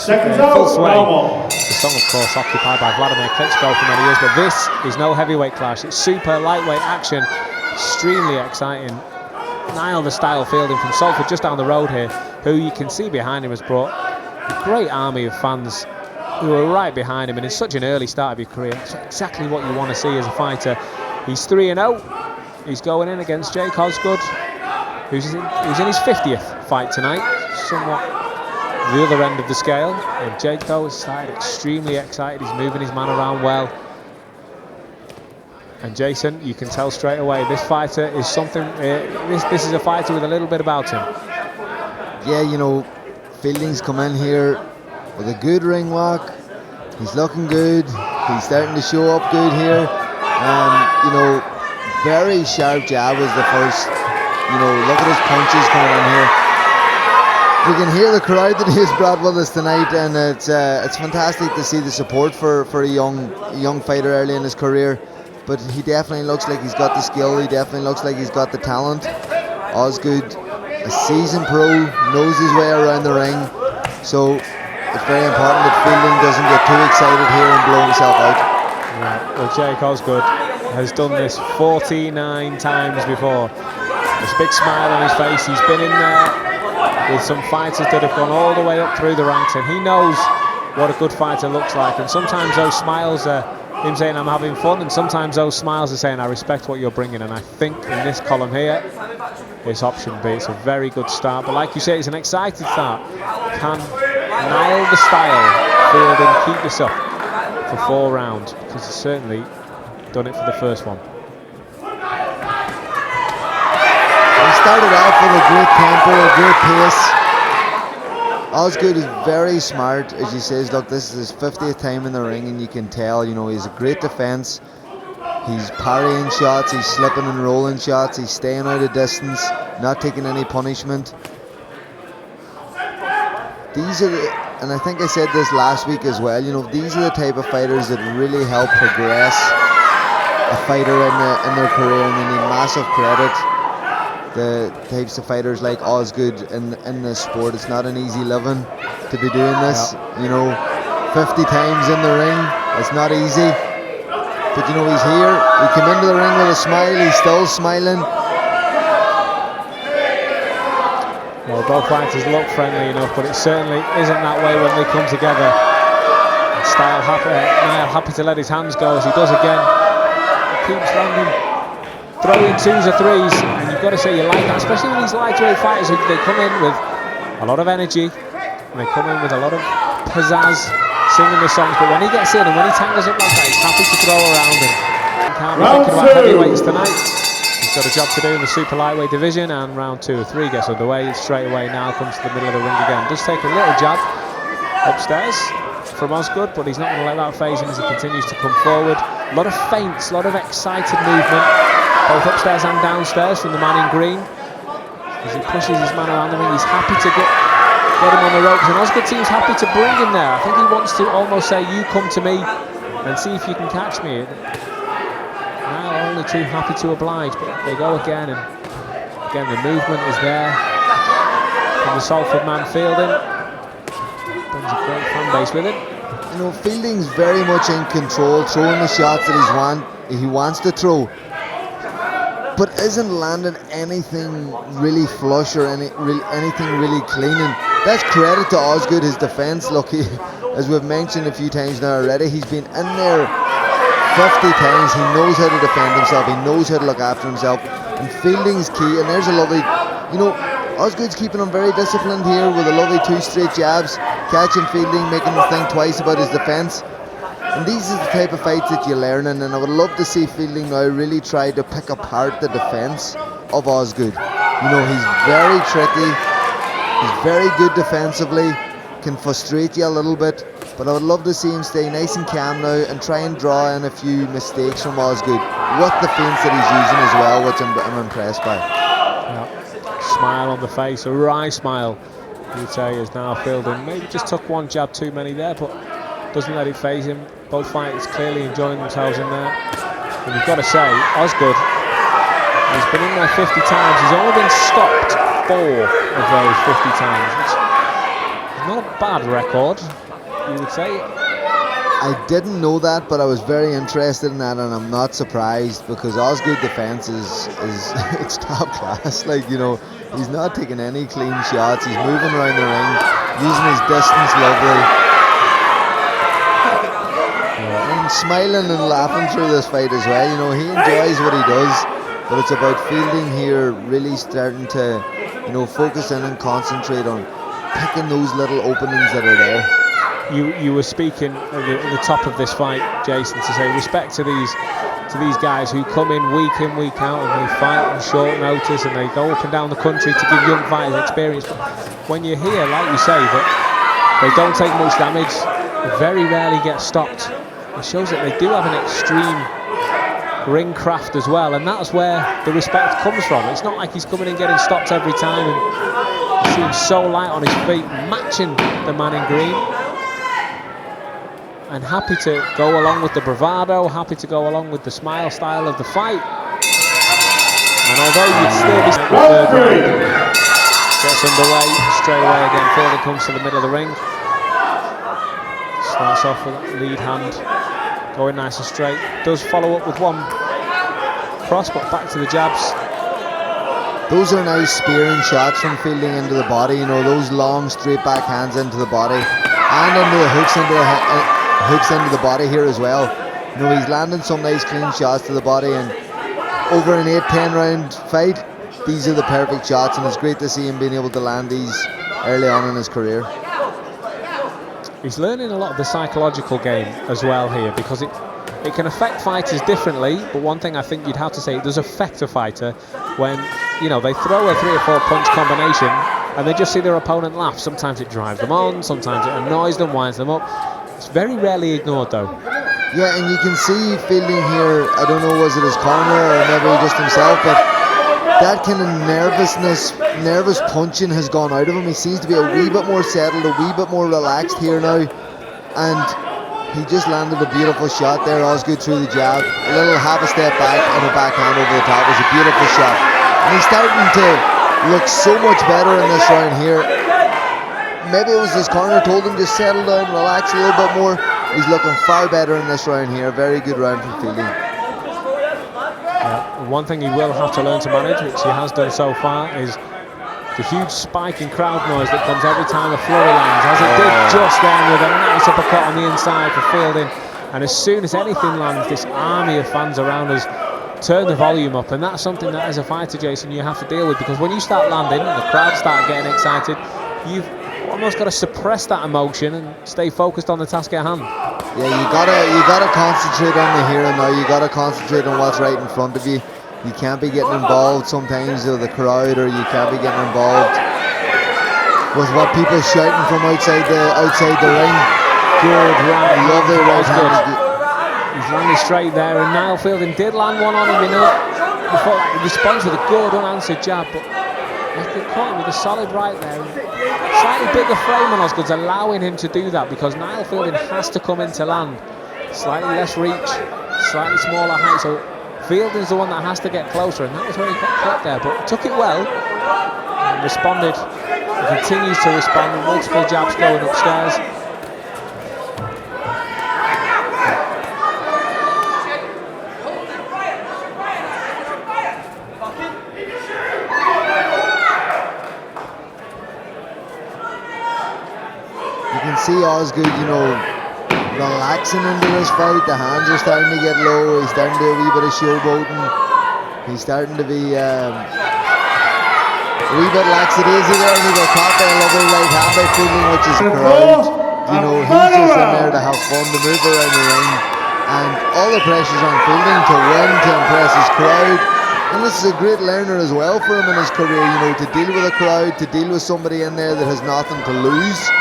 Seconds full out, sway. normal. The song, of course, occupied by Vladimir Klitschko for many years, but this is no heavyweight clash. It's super lightweight action, extremely exciting. Niall, the style fielding from Salford, just down the road here, who you can see behind him has brought a great army of fans who are right behind him, and in such an early start of your career, that's exactly what you want to see as a fighter. He's 3-0. He's going in against Jake Osgood, who's in his 50th fight tonight, somewhat the other end of the scale. And Jake, though, has started extremely excited. He's moving his man around well. And Jason, you can tell straight away, this fighter is something, this is a fighter with a little bit about him. Yeah, you know, Fielding's come in here with a good ring walk. He's looking good. He's starting to show up good here. You know, very sharp jab was the first. You know, look at his punches coming in here. We can hear the crowd that he's brought with us tonight, and it's fantastic to see the support for a young fighter early in his career. But he definitely looks like he's got the skill. He definitely looks like he's got the talent. Osgood, a seasoned pro, knows his way around the ring. So it's very important that Fielding doesn't get too excited here and blow himself out. Right. Well, Jake Osgood has done this 49 times before. This big smile on his face. He's been in there with some fighters that have gone all the way up through the ranks, and he knows what a good fighter looks like. And sometimes those smiles are him saying I'm having fun, and sometimes those smiles are saying I respect what you're bringing. And I think in this column here, it's option B. It's a very good start, but like you say, it's an exciting start. Can Niall the style Fielding keep this up for 4 rounds? Because he's certainly done it for the first one. He started off with a great tempo, a great pace. Osgood is very smart, as he says. Look, this is his 50th time in the ring, and you can tell, you know, he's a great defense. He's parrying shots, he's slipping and rolling shots, he's staying out of distance, not taking any punishment. These are the, and I think I said this last week as well, you know, these are the type of fighters that really help progress a fighter in their career, and they need massive credit. The types of fighters like Osgood in this sport, it's not an easy living to be doing this. Yeah. You know, 50 times in the ring, it's not easy. But you know, he's here, he came into the ring with a smile, he's still smiling. Well, both fighters look friendly enough, but it certainly isn't that way when they come together. And Niall happy to let his hands go as he does again. He keeps landing, throwing 2s or 3s, and you've got to say you like that, especially when these lightweight fighters, they come in with a lot of energy, and they come in with a lot of pizzazz, singing the songs, but when he gets in and when he tangles up like that, he's happy to throw around, and he can't be thinking about heavyweights tonight. He's got a job to do in the super lightweight division, and round 2 or 3 gets underway straight away. Now comes to the middle of the ring again. Does take a little jab upstairs from Osgood, but he's not going to let that phase him as he continues to come forward. A lot of feints, a lot of excited movement, both upstairs and downstairs from the man in green. As he pushes his man around the ring, he's happy to get him on the ropes, and Osgood seems happy to bring him there. I think he wants to almost say, you come to me and see if you can catch me. Now only too happy to oblige, but they go again, and again the movement is there from the Salford man Fielding. Brings a great fan base with him. You know, Fielding's very much in control, throwing the shots that he wants to throw, but isn't landing anything really flush or anything really clean. And that's credit to Osgood, his defence. Look, as we've mentioned a few times now already, he's been in there 50 times. He knows how to defend himself, he knows how to look after himself, and Fielding's key. And there's a lovely, you know, Osgood's keeping him very disciplined here with a lovely 2 straight jabs, catching Fielding, making him think twice about his defence. And these are the type of fights that you're learning, and I would love to see Fielding now really try to pick apart the defence of Osgood. You know, he's very tricky, he's very good defensively, can frustrate you a little bit, but I would love to see him stay nice and calm now and try and draw in a few mistakes from Osgood with the feints that he's using as well, which I'm impressed by. Yeah. Smile on the face, a wry smile, you'd say, is now Fielding. Maybe just took 1 jab too many there, but doesn't let it phase him. Both fighters clearly enjoying themselves in there. And you've got to say, Osgood, he's been in there 50 times. He's only been stopped 4 of those 50 times. It's not a bad record, you would say. I didn't know that, but I was very interested in that, and I'm not surprised because Osgood defence is it's top class. Like, you know, he's not taking any clean shots. He's moving around the ring, using his distance lovely, and smiling and laughing through this fight as well. You know, he enjoys what he does, but it's about fielding here, really starting to, you know, focus in and concentrate on picking those little openings that are there. You were speaking at the top of this fight, Jason, to say respect to these guys who come in, week out, and they fight on short notice, and they go up and down the country to give young fighters experience. But when you hear, like you say, that they don't take much damage, they very rarely get stopped, it shows that they do have an extreme ring craft as well, and that's where the respect comes from. It's not like he's coming in getting stopped every time, and he seems so light on his feet, matching the man in green. And happy to go along with the bravado, happy to go along with the smile style of the fight. And although you'd still be the third round, gets underway straight away again. Fielding comes to the middle of the ring. Starts off with that lead hand, going nice and straight. Does follow up with one cross, but back to the jabs. Those are nice spearing shots from Fielding into the body. You know, those long straight back hands into the body, and into the hooks into the body here as well. You know, he's landing some nice clean shots to the body, and over an 8-10 round fight, these are the perfect shots, and it's great to see him being able to land these early on in his career. He's learning a lot of the psychological game as well here, because it can affect fighters differently, but one thing I think you'd have to say, it does affect a fighter when, you know, they throw a 3 or 4 punch combination and they just see their opponent laugh. Sometimes it drives them on, sometimes it annoys them, winds them up. It's very rarely ignored though. Yeah, and you can see Fielding here, I don't know, was it his corner or maybe just himself, but that kind of nervous punching has gone out of him. He seems to be a wee bit more settled, a wee bit more relaxed here now, and he just landed a beautiful shot there. Osgood through the jab, a little half a step back and a backhand over the top. It was a beautiful shot, and he's starting to look so much better in this round here. Maybe it was his corner told him just settle down, relax a little bit more. He's looking far better in this round here. Very good round from Fielding. Yeah, one thing he will have to learn to manage, which he has done so far, is the huge spike in crowd noise that comes every time a flurry lands, as it did just then with a nice uppercut on the inside for Fielding. And as soon as anything lands, this army of fans around us turn the volume up, and that's something that as a fighter, Jason, you have to deal with, because when you start landing and the crowd start getting excited, you've almost got to suppress that emotion and stay focused on the task at hand. Yeah, you gotta concentrate on the here and now. You gotta concentrate on what's right in front of you. You can't be getting involved sometimes with the crowd, or you can't be getting involved with what people shouting from outside the ring. Good right, lovely right hand. He's landed straight there, and Niall Fielding did land one on him. You know, he thought he responds with a good unanswered jab, but he caught him with a solid right there. Slightly bigger frame on Osgood's allowing him to do that, because Niall Fielding has to come in to land. Slightly less reach, slightly smaller height, so Fielding's the one that has to get closer, and that was where he got caught there, but took it well and responded. He continues to respond with multiple jabs going upstairs. See Osgood, you know, relaxing into this fight. The hands are starting to get low. He's starting to do a wee bit of showboating. He's starting to be a wee bit lackadaisy there, and he got caught by a lovely right hand by Fielding, which is the crowd. You know, he's just in there to have fun, to move around the ring, and all the pressure's on Fielding to win, to impress his crowd. And this is a great learner as well for him in his career, you know, to deal with a crowd, to deal with somebody in there that has nothing to lose.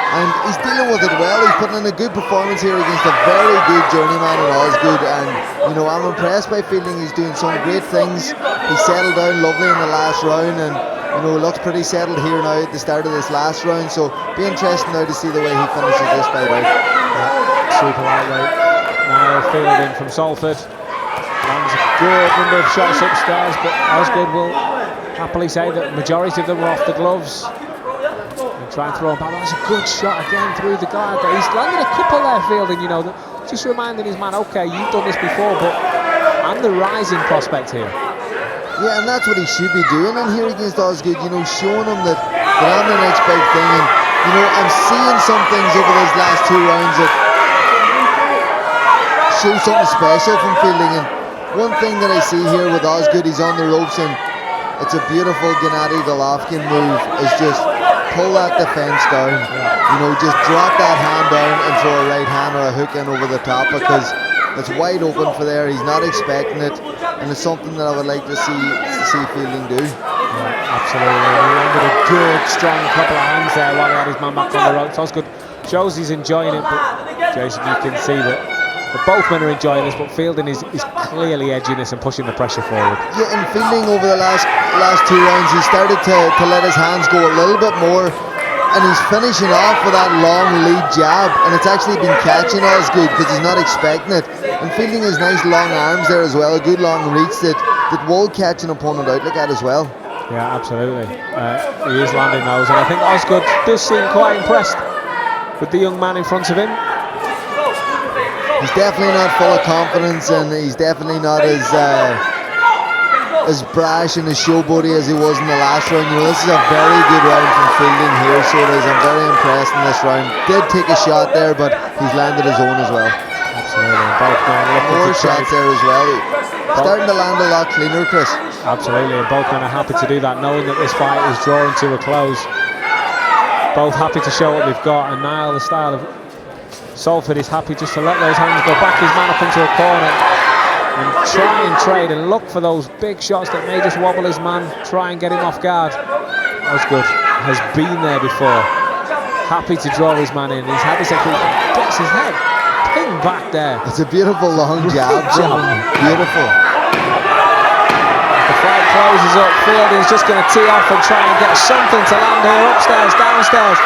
And he's dealing with it well. He's putting in a good performance here against a very good journeyman in Osgood, and you know, I'm impressed by Fielding. He's doing some great things. He settled down lovely in the last round, and you know, looks pretty settled here now at the start of this last round, so be interesting now to see the way he finishes this fight out. Super lightweight. Niall Fielding from Salford lands a good number of shots upstairs, but Osgood will happily say that the majority of them were off the gloves. Try and throw him back. That's a good shot again through the guard. He's landed a couple there, Fielding, you know, just reminding his man, okay, you've done this before, but I'm the rising prospect here. Yeah, and that's what he should be doing in here against Osgood, you know, showing him that I'm the next big thing. And, you know, I'm seeing some things over these last 2 rounds that show something special from Fielding. And one thing that I see here with Osgood, he's on the ropes, and it's a beautiful Gennady Golovkin move, is just pull that defense down, you know, just drop that hand down and throw a right hand or a hook in over the top, because it's wide open for there. He's not expecting it, and it's something that I would like to see Fielding do. Yeah, absolutely. He landed a good, strong couple of hands there while he had his man back on the ropes. Osgood shows he's enjoying it, but Jason, you can see that both men are enjoying this, but Fielding is clearly edging this and pushing the pressure forward. Yeah, and Fielding over the last 2 rounds, he started to let his hands go a little bit more, and he's finishing off with that long lead jab, and it's actually been catching Osgood because he's not expecting it. And Fielding has nice long arms there as well, a good long reach that will catch an opponent out like that as well. Yeah, absolutely. He is landing those, and I think Osgood does seem quite impressed with the young man in front of him. He's definitely not full of confidence, and he's definitely not as brash and as showboaty as he was in the last round. You know, this is a very good round from Fielding here, so it is. I'm very impressed in this round. Did take a shot there, but he's landed his own as well. Absolutely. Both men more shots there as well. Starting to land a lot cleaner, Chris. Absolutely, and both men are happy to do that, knowing that this fight is drawing to a close. Both happy to show what they've got, and Niall, the style of Salford, is happy just to let those hands go, back his man up into a corner and try and trade and look for those big shots that may just wobble his man, try and get him off guard. Osgood has been there before, happy to draw his man in. He's happy to gets his head ping back there. It's a beautiful long jab. Beautiful. The fight closes up. Fielding's just going to tee off and try and get something to land here, upstairs, downstairs.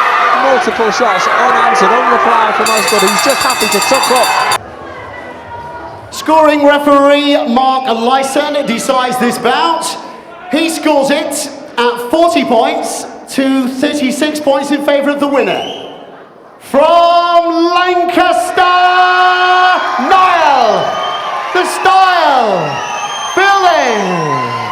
Multiple shots unanswered, unreplied from Osgood. He's just happy to tuck up. Scoring referee Mark Lyson decides this bout. He scores it at 40 points to 36 points in favour of the winner. From Lancaster, Niall, the style, Fielding.